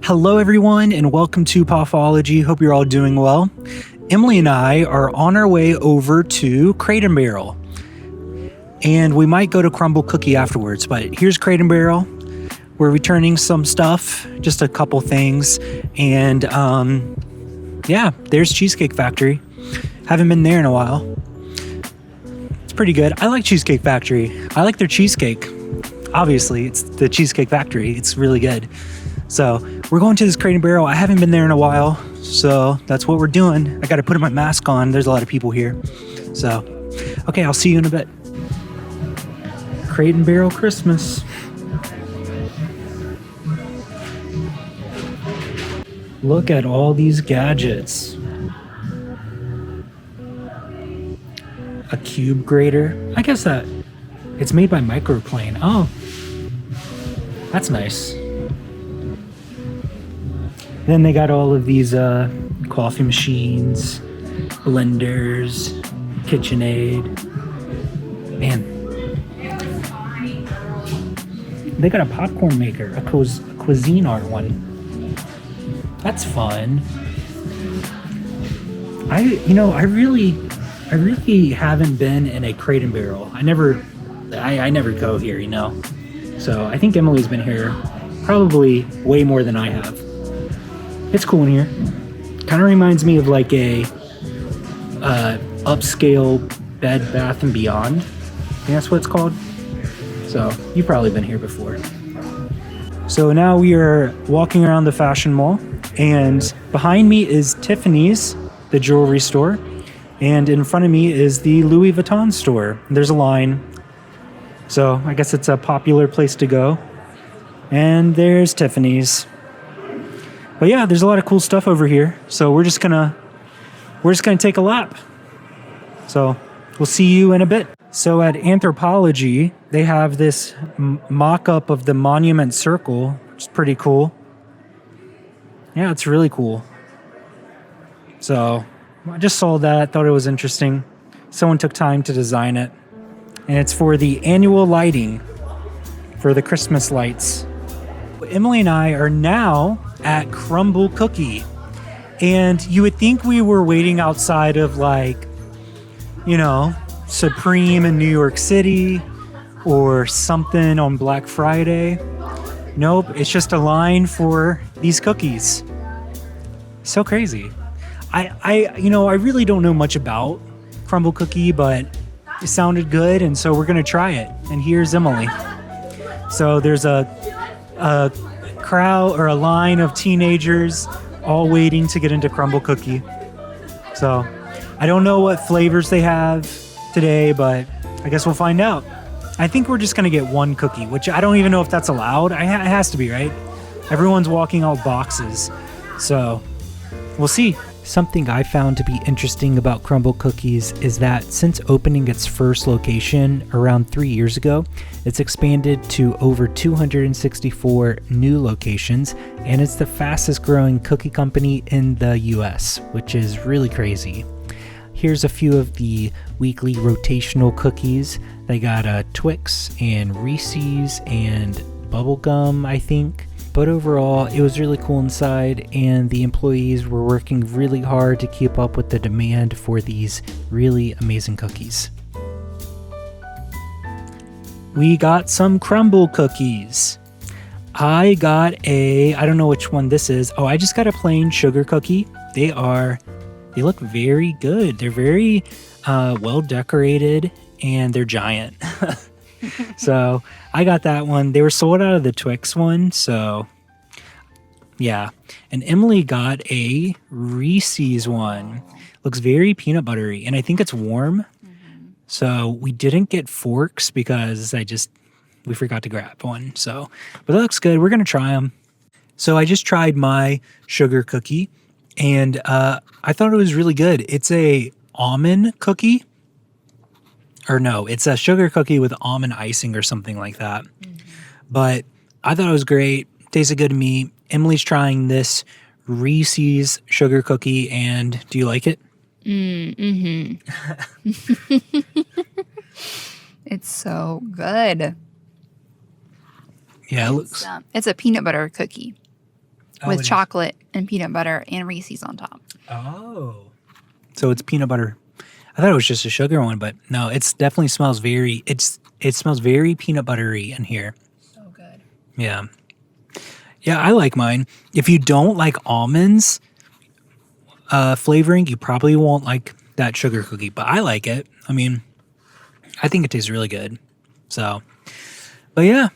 Hello, everyone, and welcome to Pothology. Hope you're all doing well. Emily and I are on our way over to Crate & Barrel, and we might go to Crumbl Cookie afterwards, but here's Crate & Barrel. We're returning some stuff, just a couple things, and yeah, there's Cheesecake Factory. Haven't been there in a while. It's pretty good. I like Cheesecake Factory. I like their cheesecake. Obviously, it's the Cheesecake Factory. It's really good. So we're going to this Crate & Barrel. I haven't been there in a while, so that's what we're doing. I got to put my mask on. There's a lot of people here. So, okay, I'll see you in a bit. Crate & Barrel Christmas. Look at all these gadgets. A cube grater. I guess that it's made by Microplane. Oh, that's nice. Then they got all of these coffee machines, blenders, KitchenAid. Man, they got a popcorn maker, a Cuisinart one. That's fun. I really haven't been in a Crate & Barrel. I never go here, you know. So I think Emily's been here probably way more than I have. It's cool in here. Kind of reminds me of like a upscale Bed Bath & Beyond. I think that's what it's called. So you've probably been here before. So now we are walking around the fashion mall, and behind me is Tiffany's, the jewelry store, and in front of me is the Louis Vuitton store. There's a line, so I guess it's a popular place to go. And there's Tiffany's. But yeah, there's a lot of cool stuff over here. So we're just gonna take a lap. So we'll see you in a bit. So at Anthropologie, they have this mock-up of the Monument Circle, which is pretty cool. Yeah, it's really cool. So I just saw that, thought it was interesting. Someone took time to design it. And it's for the annual lighting for the Christmas lights. Emily and I are now at Crumbl Cookie. And you would think we were waiting outside of like, you know, Supreme in New York City or something on Black Friday. Nope, it's just a line for these cookies. So crazy. I really don't know much about Crumbl Cookie, but it sounded good, and so we're gonna try it. And here's Emily. So there's a crowd or a line of teenagers all waiting to get into Crumbl Cookie. So I don't know what flavors they have today, but I guess we'll find out. I think we're just gonna get one cookie, which I don't even know if that's allowed. It has to be, right? Everyone's walking out boxes, so we'll see. Something I found to be interesting about Crumbl Cookies is that since opening its first location around 3 years ago, it's expanded to over 264 new locations, and it's the fastest growing cookie company in the US, which is really crazy. Here's a few of the weekly rotational cookies. They got Twix and Reese's and bubblegum, I think. But overall, it was really cool inside, and the employees were working really hard to keep up with the demand for these really amazing cookies. We got some Crumbl cookies. I don't know which one this is. Oh, I just got a plain sugar cookie. They look very good. They're very well decorated, and they're giant. So I got that one. They were sold out of the Twix one, so yeah. And Emily got a Reese's one. Looks very peanut buttery, and I think it's warm. Mm-hmm. So we didn't get forks because we forgot to grab one. So, but that looks good. We're gonna try them. So I just tried my sugar cookie, and I thought it was really good. It's a almond cookie. Or no, it's a sugar cookie with almond icing or something like that. Mm-hmm. But I thought it was great. Tasted good to me. Emily's trying this Reese's sugar cookie, and do you like it? Mm-hmm. It's so good. Yeah, it looks... It's a peanut butter cookie. Oh, with it is. chocolate and peanut butter and Reese's on top. Oh. So it's peanut butter. I thought it was just a sugar one, but no, it's definitely smells very, it smells very peanut buttery in here. So good. Yeah. Yeah, I like mine. If you don't like almonds flavoring, you probably won't like that sugar cookie, but I like it. I mean, I think it tastes really good. So, but yeah.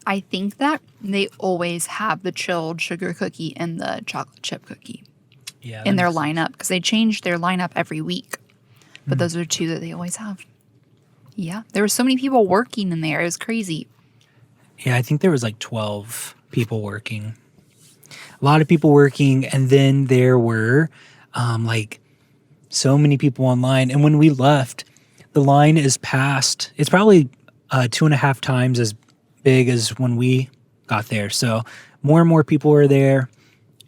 I think that they always have the chilled sugar cookie and the chocolate chip cookie Yeah. in their lineup because they change their lineup every week. But those are two that they always have. Yeah. There were so many people working in there. It was crazy. Yeah, I think there was like 12 people working. A lot of people working, and then there were like so many people online. And when we left, the line is past. It's probably 2.5 times as big as when we got there. So more and more people are there,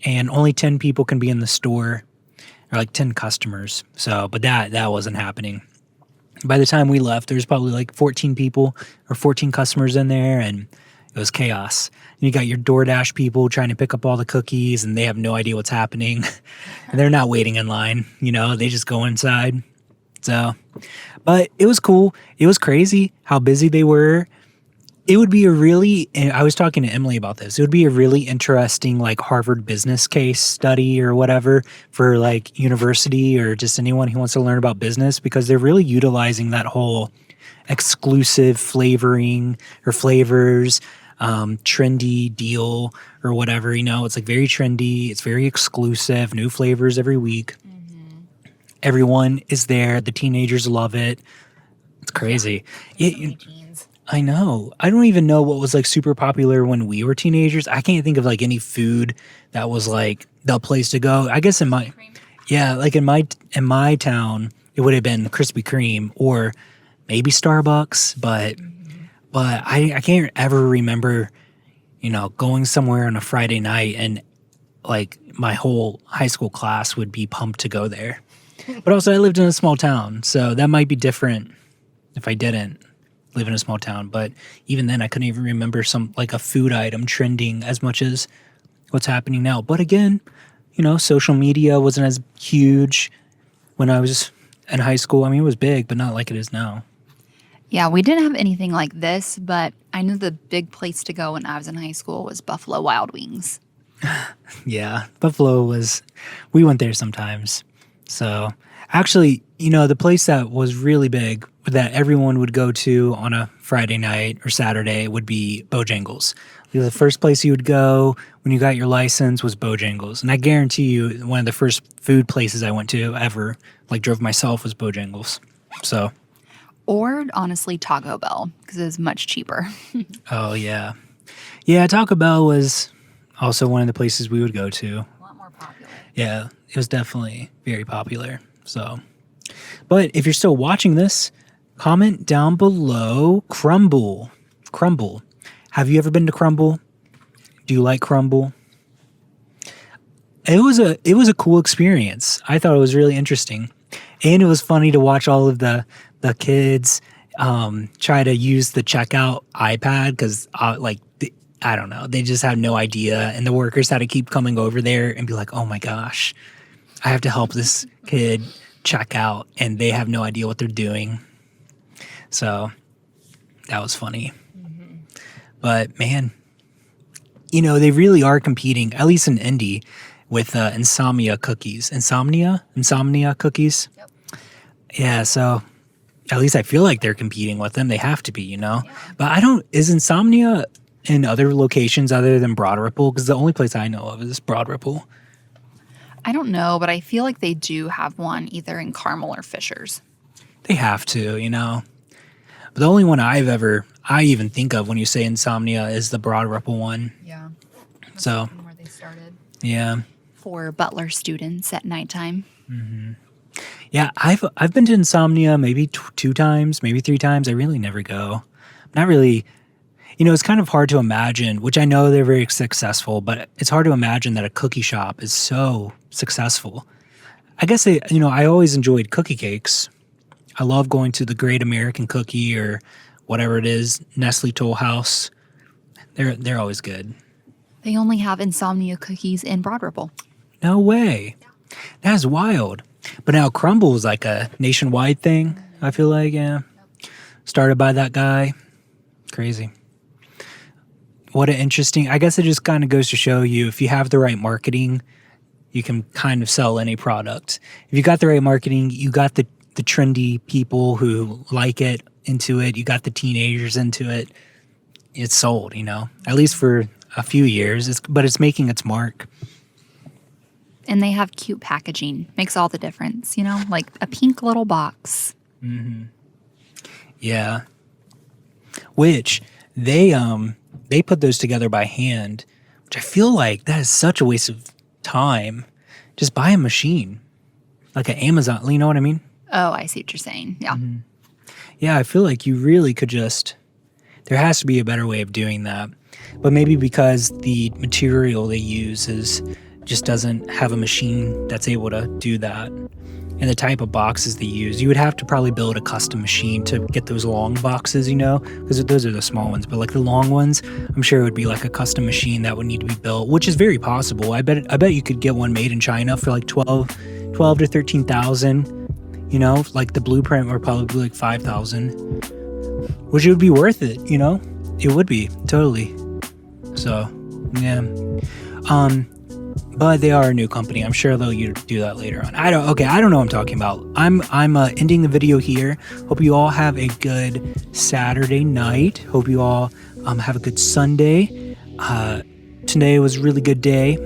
and only 10 people can be in the store, or like 10 customers. So, but that wasn't happening. By the time we left, there's probably like 14 people or 14 customers in there, and it was chaos. And you got your DoorDash people trying to pick up all the cookies, and they have no idea what's happening. And they're not waiting in line, they just go inside. So, but it was cool. It was crazy how busy they were. It would be I was talking to Emily about this. It would be a really interesting like Harvard business case study or whatever for like university or just anyone who wants to learn about business, because they're really utilizing that whole exclusive flavoring or flavors, trendy deal or whatever, it's like very trendy. It's very exclusive, new flavors every week. Everyone is there. The teenagers love it. It's crazy. I know. I don't even know what was like super popular when we were teenagers. I can't think of like any food that was like the place to go. I guess in my town, it would have been Krispy Kreme or maybe Starbucks, but I can't ever remember, going somewhere on a Friday night and like my whole high school class would be pumped to go there. But also I lived in a small town, so that might be different if I didn't live in a small town. But even then I couldn't even remember some like a food item trending as much as what's happening now. But again, social media wasn't as huge when I was in high school. I mean, it was big, but not like it is now. Yeah, we didn't have anything like this, but I knew the big place to go when I was in high school was Buffalo Wild Wings. Yeah, we went there sometimes. So actually, the place that was really big that everyone would go to on a Friday night or Saturday would be Bojangles. The first place you would go when you got your license was Bojangles. And I guarantee you one of the first food places I went to ever, like drove myself, was Bojangles. So. Or honestly, Taco Bell, because it's much cheaper. Oh, yeah. Yeah, Taco Bell was also one of the places we would go to. A lot more popular. Yeah, it was definitely very popular. So, but if you're still watching this, comment down below Crumble. Crumble. Have you ever been to Crumble? Do you like Crumble? It was a cool experience. I thought it was really interesting. And it was funny to watch all of the kids try to use the checkout iPad because I don't know, they just had no idea, and the workers had to keep coming over there and be like, oh my gosh, I have to help this kid check out, and they have no idea what they're doing. So that was funny. But man, they really are competing, at least in Indy, with Insomnia Cookies. Insomnia Cookies. Yep. Yeah, so at least I feel like they're competing with them. They have to be, Yeah. But is Insomnia in other locations other than Broad Ripple? Because the only place I know of is Broad Ripple. I don't know, but I feel like they do have one either in Carmel or Fishers. They have to, But the only one I even think of when you say Insomnia is the Broad Ripple one. Yeah. So Where they started. Yeah. For Butler students at nighttime. Mm-hmm. Yeah, I've been to Insomnia maybe 2 times, maybe 3 times. I really never go. Not really. It's kind of hard to imagine, which I know they're very successful, but it's hard to imagine that a cookie shop is so successful. I guess I always enjoyed cookie cakes. I love going to the Great American Cookie or whatever it is, Nestle Toll House. They're always good. They only have Insomnia Cookies in Broad Ripple. No way. That's wild. But now Crumble is like a nationwide thing, I feel like, yeah. Started by that guy. Crazy. What an interesting, I guess it just kind of goes to show you if you have the right marketing, you can kind of sell any product. If you got the right marketing, you got the trendy people who like it, into it, you got the teenagers into it, it's sold, you know, at least for a few years, but it's making its mark. And they have cute packaging. Makes all the difference, you know, like a pink little box. Mm-hmm. Yeah. Which they put those together by hand, which I feel like that is such a waste of time. Just buy a machine, like an Amazon, you know what I mean? Oh, I see what you're saying. Yeah. Mm-hmm. Yeah, I feel like you really could just, there has to be a better way of doing that. But maybe because the material they use just doesn't have a machine that's able to do that. And the type of boxes they use, you would have to probably build a custom machine to get those long boxes, you know, because those are the small ones. But like the long ones, I'm sure it would be like a custom machine that would need to be built, which is very possible. I bet you could get one made in China for like 12 to 13,000. You know, like the blueprint would probably be like 5,000, which would be worth it. You know, it would be totally. So, yeah. But they are a new company. I'm sure they'll do that later on. I don't know what I'm talking about. I'm ending the video here. Hope you all have a good Saturday night. Hope you all have a good Sunday. Today was a really good day.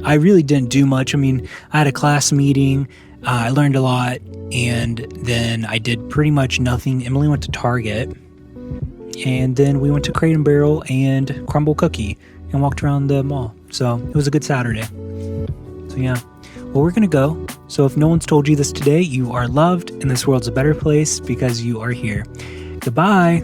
I really didn't do much. I mean, I had a class meeting. I learned a lot, and then I did pretty much nothing. Emily went to Target, and then we went to Crate & Barrel and Crumbl Cookie and walked around the mall. So it was a good Saturday. So yeah, well, we're gonna go. So if no one's told you this today, you are loved, and this world's a better place because you are here. Goodbye.